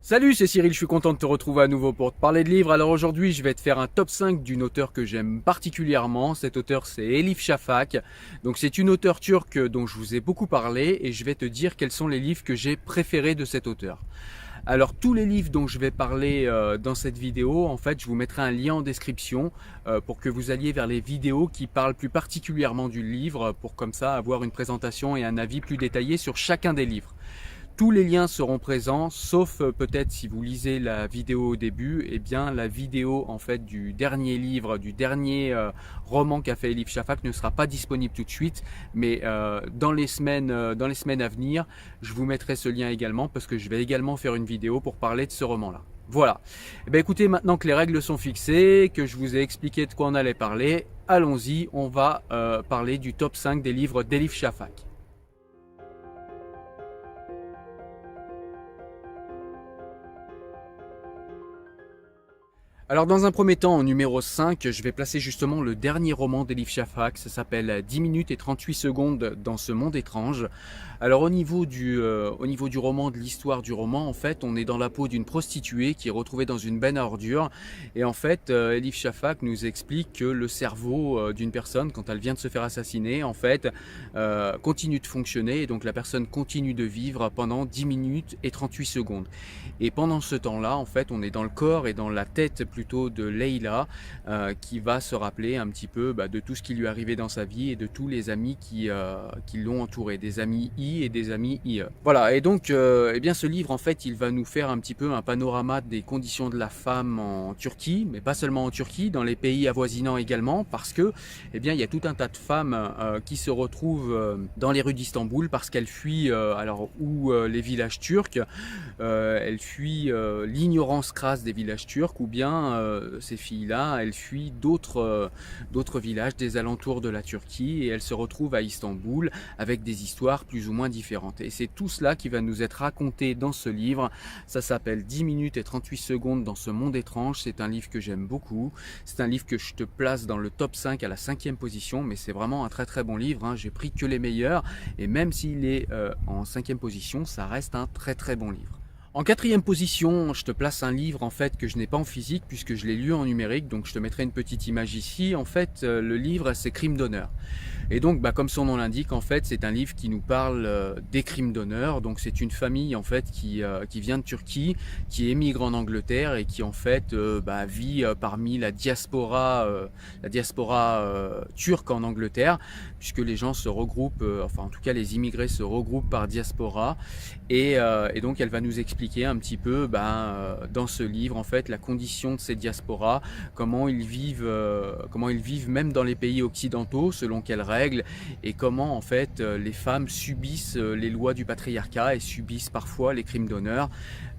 Salut, c'est Cyril, je suis content de te retrouver à nouveau pour te parler de livres. Alors aujourd'hui, je vais te faire un top 5 d'une auteure que j'aime particulièrement. Cette auteure, c'est Elif Shafak. Donc c'est une auteure turque dont je vous ai beaucoup parlé et je vais te dire quels sont les livres que j'ai préférés de cette auteure. Alors tous les livres dont je vais parler dans cette vidéo, en fait, je vous mettrai un lien en description pour que vous alliez vers les vidéos qui parlent plus particulièrement du livre, pour comme ça avoir une présentation et un avis plus détaillé sur chacun des livres. Tous les liens seront présents, sauf peut-être si vous lisez la vidéo au début, eh bien la vidéo en fait du dernier livre, du dernier roman qu'a fait Elif Shafak ne sera pas disponible tout de suite, mais dans les semaines à venir, je vous mettrai ce lien également parce que je vais également faire une vidéo pour parler de ce roman-là. Voilà. Eh bien, écoutez, maintenant que les règles sont fixées, que je vous ai expliqué de quoi on allait parler, allons-y, on va parler du top 5 des livres d'Elif Shafak. Alors dans un premier temps, en numéro 5, je vais placer justement le dernier roman d'Elif Shafak, ça s'appelle 10 minutes et 38 secondes dans ce monde étrange. Alors au niveau du roman, de l'histoire du roman, en fait, on est dans la peau d'une prostituée qui est retrouvée dans une benne à ordures. Et en fait, Elif Shafak nous explique que le cerveau d'une personne, quand elle vient de se faire assassiner, en fait, continue de fonctionner. Et donc la personne continue de vivre pendant 10 minutes et 38 secondes. Et pendant ce temps-là, en fait, on est dans le corps et dans la tête plutôt de Leila qui va se rappeler un petit peu de tout ce qui lui est arrivé dans sa vie et de tous les amis qui l'ont entouré, des amis I et des amis IE. Voilà, et donc eh bien ce livre en fait il va nous faire un petit peu un panorama des conditions de la femme en Turquie, mais pas seulement en Turquie, dans les pays avoisinants également, parce que eh bien il y a tout un tas de femmes qui se retrouvent dans les rues d'Istanbul parce qu'elles fuient les villages turcs, elles fuient l'ignorance crasse des villages turcs, ou bien ces filles-là, elles fuient d'autres villages des alentours de la Turquie et elles se retrouvent à Istanbul avec des histoires plus ou moins différentes. Et c'est tout cela qui va nous être raconté dans ce livre. Ça s'appelle 10 minutes et 38 secondes dans ce monde étrange. C'est un livre que j'aime beaucoup. C'est un livre que je te place dans le top 5 à la 5e position, mais c'est vraiment un très très bon livre, hein. J'ai pris que les meilleurs et même s'il est en 5e position, ça reste un très très bon livre. En 4e position, je te place un livre en fait que je n'ai pas en physique puisque je l'ai lu en numérique, donc je te mettrai une petite image ici. En fait, le livre c'est Crimes d'honneur. Et donc, comme son nom l'indique, en fait, c'est un livre qui nous parle des crimes d'honneur. Donc, c'est une famille en fait qui vient de Turquie, qui émigre en Angleterre et qui en fait vit parmi la diaspora turque en Angleterre, puisque les gens se regroupent, enfin en tout cas les immigrés se regroupent par diaspora. Et donc, elle va nous expliquer un petit peu dans ce livre en fait la condition de ces diasporas, comment ils vivent même dans les pays occidentaux selon quelles règles, et comment en fait les femmes subissent les lois du patriarcat et subissent parfois les crimes d'honneur,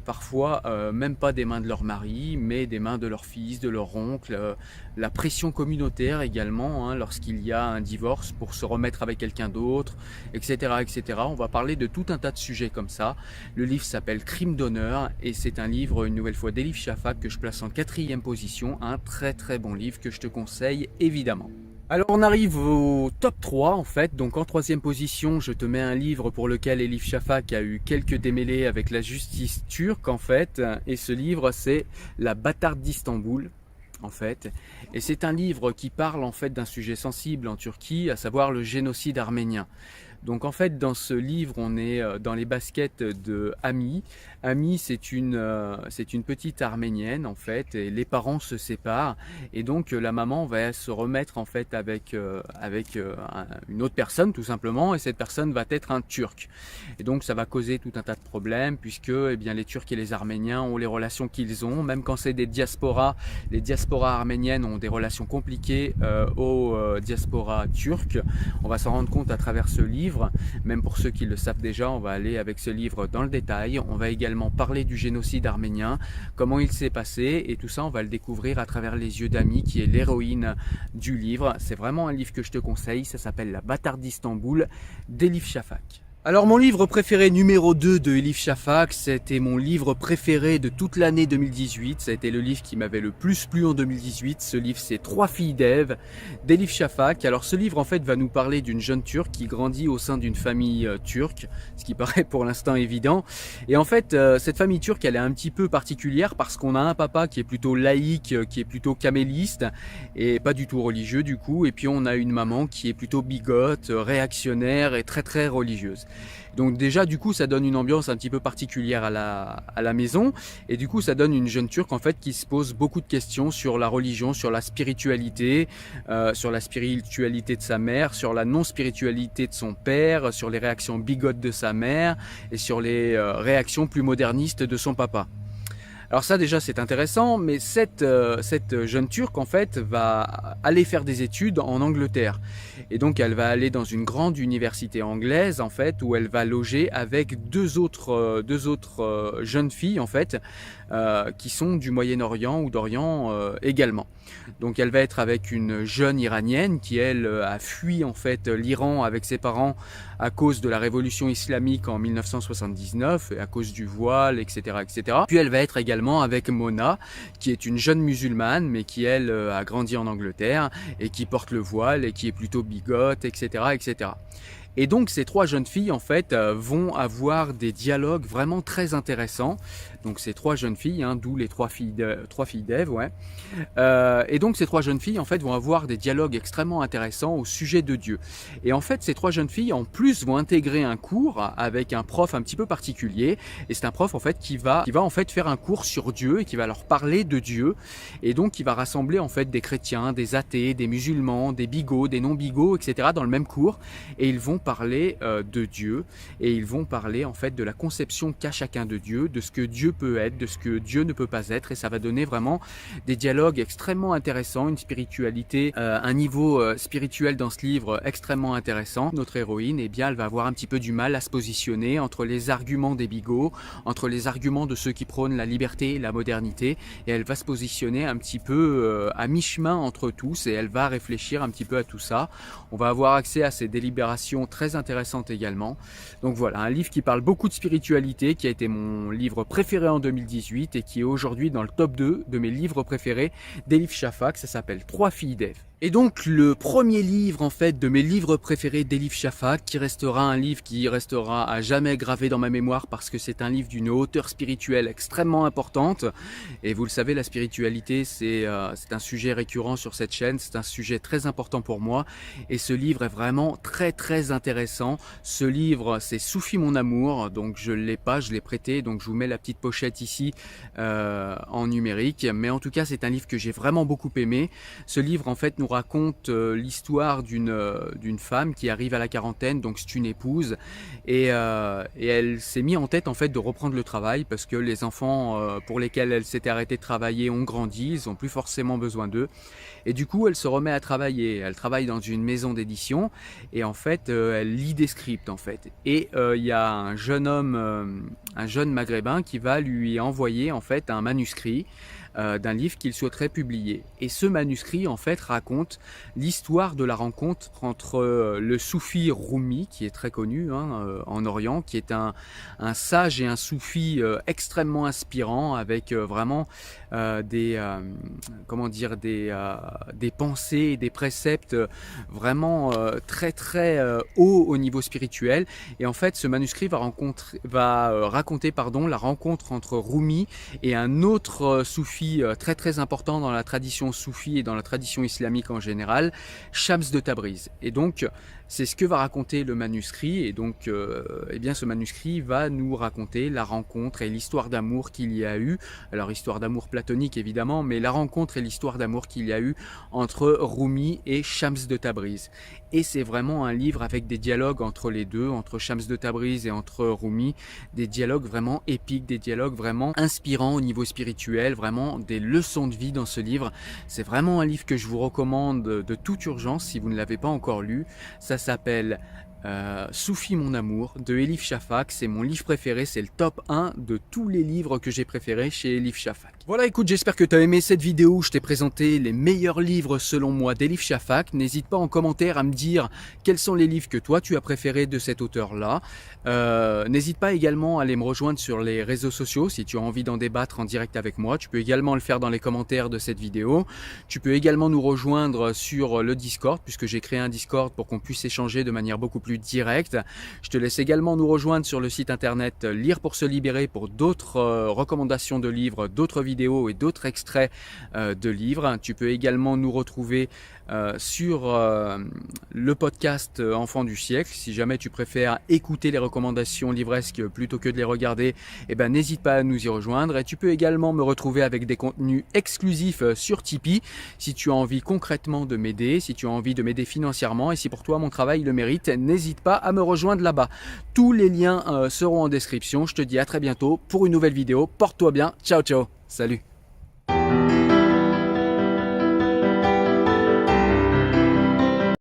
parfois même pas des mains de leur mari, mais des mains de leur fils, de leur oncle, la pression communautaire également, hein, lorsqu'il y a un divorce pour se remettre avec quelqu'un d'autre, etc., etc. On va parler de tout un tas de sujets comme ça. Le livre s'appelle Crimes d'honneur et c'est un livre, une nouvelle fois, d'Elif Shafak que je place en 4e position, un très très bon livre que je te conseille évidemment. Alors on arrive au top 3 en fait, donc en 3e position je te mets un livre pour lequel Elif Shafak a eu quelques démêlés avec la justice turque en fait, et ce livre c'est La bâtarde d'Istanbul en fait, et c'est un livre qui parle en fait d'un sujet sensible en Turquie, à savoir le génocide arménien. Donc en fait dans ce livre on est dans les baskets de Ami. Ami c'est une petite arménienne en fait, et les parents se séparent et donc la maman va se remettre en fait avec une autre personne tout simplement, et cette personne va être un Turc. Et donc ça va causer tout un tas de problèmes puisque eh bien, les Turcs et les Arméniens ont les relations qu'ils ont, même quand c'est des diasporas, les diasporas arméniennes ont des relations compliquées aux diasporas turques. On va s'en rendre compte à travers ce livre. Même pour ceux qui le savent déjà, on va aller avec ce livre dans le détail. On va également parler du génocide arménien, comment il s'est passé, et tout ça on va le découvrir à travers les yeux d'Ami qui est l'héroïne du livre. C'est vraiment un livre que je te conseille, ça s'appelle La bâtarde d'Istanbul d'Elif Shafak. Alors mon livre préféré numéro 2 de Elif Shafak, c'était mon livre préféré de toute l'année 2018, ça a été le livre qui m'avait le plus plu en 2018, ce livre c'est Trois filles d'Ève d'Elif Shafak. Alors ce livre en fait va nous parler d'une jeune turque qui grandit au sein d'une famille turque, ce qui paraît pour l'instant évident. Et en fait cette famille turque elle est un petit peu particulière parce qu'on a un papa qui est plutôt laïque, qui est plutôt caméliste et pas du tout religieux du coup, et puis on a une maman qui est plutôt bigote, réactionnaire et très très religieuse. Donc déjà du coup ça donne une ambiance un petit peu particulière à la maison, et du coup ça donne une jeune turque en fait qui se pose beaucoup de questions sur la religion, sur la spiritualité de sa mère, sur la non-spiritualité de son père, sur les réactions bigotes de sa mère et sur les réactions plus modernistes de son papa. Alors ça déjà c'est intéressant, mais cette jeune turque en fait va aller faire des études en Angleterre. Et donc elle va aller dans une grande université anglaise en fait, où elle va loger avec deux autres jeunes filles en fait, qui sont du Moyen-Orient ou d'Orient également. Donc elle va être avec une jeune iranienne qui elle a fui en fait l'Iran avec ses parents à cause de la révolution islamique en 1979 et à cause du voile, etc., etc. Puis elle va être également avec Mona, qui est une jeune musulmane, mais qui elle a grandi en Angleterre et qui porte le voile et qui est plutôt bigote, etc., etc. Et donc ces trois jeunes filles en fait vont avoir des dialogues vraiment très intéressants. Donc ces trois jeunes filles, hein, d'où les trois filles d'Ève, ouais. Et donc ces trois jeunes filles en fait vont avoir des dialogues extrêmement intéressants au sujet de Dieu. Et en fait ces trois jeunes filles en plus vont intégrer un cours avec un prof un petit peu particulier. Et c'est un prof en fait qui va en fait faire un cours sur Dieu et qui va leur parler de Dieu. Et donc qui va rassembler en fait des chrétiens, des athées, des musulmans, des bigots, des non-bigots, etc. dans le même cours. Et ils vont parler de Dieu, et ils vont parler en fait de la conception qu'a chacun de Dieu, de ce que Dieu peut être, de ce que Dieu ne peut pas être, et ça va donner vraiment des dialogues extrêmement intéressants, une spiritualité, un niveau spirituel dans ce livre extrêmement intéressant. Notre héroïne, eh bien, elle va avoir un petit peu du mal à se positionner entre les arguments des bigots, entre les arguments de ceux qui prônent la liberté et la modernité, et elle va se positionner un petit peu à mi-chemin entre tous, et elle va réfléchir un petit peu à tout ça. On va avoir accès à ces délibérations très intéressantes également. Donc voilà, un livre qui parle beaucoup de spiritualité, qui a été mon livre préféré en 2018 et qui est aujourd'hui dans le top 2 de mes livres préférés d'Elif Shafak. Ça s'appelle Trois filles d'Ève. Et donc le premier livre en fait de mes livres préférés d'Elif Shafak, qui restera un livre qui restera à jamais gravé dans ma mémoire parce que c'est un livre d'une hauteur spirituelle extrêmement importante. Et vous le savez, la spiritualité c'est un sujet récurrent sur cette chaîne, c'est un sujet très important pour moi. Et ce livre est vraiment très très intéressant. Ce livre c'est Soufi mon amour, donc je l'ai pas, je l'ai prêté, donc je vous mets la petite pochette ici en numérique. Mais en tout cas c'est un livre que j'ai vraiment beaucoup aimé. Ce livre en fait nous raconte l'histoire d'une femme qui arrive à la quarantaine, donc c'est une épouse, et elle s'est mis en tête en fait de reprendre le travail parce que les enfants pour lesquels elle s'était arrêtée de travailler ont grandi, ils n'ont plus forcément besoin d'eux, et du coup elle se remet à travailler. Elle travaille dans une maison d'édition et en fait elle lit des scripts en fait, et il y a un jeune homme, un jeune maghrébin qui va lui envoyer en fait un manuscrit d'un livre qu'il souhaiterait publier. Et ce manuscrit en fait raconte l'histoire de la rencontre entre le soufi Rumi, qui est très connu en Orient, qui est un sage et un soufi extrêmement inspirant, avec vraiment comment dire, des pensées et des préceptes vraiment très très hauts au niveau spirituel. Et en fait ce manuscrit va raconter la rencontre entre Rumi et un autre soufi très très important dans la tradition soufie et dans la tradition islamique en général, Shams de Tabriz. Et donc c'est ce que va raconter le manuscrit, et donc eh bien ce manuscrit va nous raconter la rencontre et l'histoire d'amour qu'il y a eu. Alors histoire d'amour platonique évidemment, mais la rencontre et l'histoire d'amour qu'il y a eu entre Rumi et Shams de Tabriz. Et c'est vraiment un livre avec des dialogues entre les deux, entre Shams de Tabriz et entre Rumi, des dialogues vraiment épiques, des dialogues vraiment inspirants au niveau spirituel, vraiment des leçons de vie dans ce livre. C'est vraiment un livre que je vous recommande de toute urgence si vous ne l'avez pas encore lu. Ça s'appelle Soufi mon amour de Elif Shafak, c'est mon livre préféré, c'est le top 1 de tous les livres que j'ai préférés chez Elif Shafak. Voilà, écoute, j'espère que tu as aimé cette vidéo où je t'ai présenté les meilleurs livres selon moi d'Elif Shafak. N'hésite pas en commentaire à me dire quels sont les livres que toi tu as préférés de cet auteur-là. N'hésite pas également à aller me rejoindre sur les réseaux sociaux si tu as envie d'en débattre en direct avec moi. Tu peux également le faire dans les commentaires de cette vidéo. Tu peux également nous rejoindre sur le Discord puisque j'ai créé un Discord pour qu'on puisse échanger de manière beaucoup plus directe. Je te laisse également nous rejoindre sur le site internet Lire pour se libérer pour d'autres recommandations de livres, d'autres vidéos et d'autres extraits de livres. Tu peux également nous retrouver sur le podcast Enfants du siècle. Si jamais tu préfères écouter les recommandations livresques plutôt que de les regarder, eh ben, n'hésite pas à nous y rejoindre. Et tu peux également me retrouver avec des contenus exclusifs sur Tipeee si tu as envie concrètement de m'aider, si tu as envie de m'aider financièrement et si pour toi mon travail le mérite, n'hésite pas à me rejoindre là-bas. Tous les liens seront en description. Je te dis à très bientôt pour une nouvelle vidéo. Porte-toi bien. Ciao, ciao. Salut.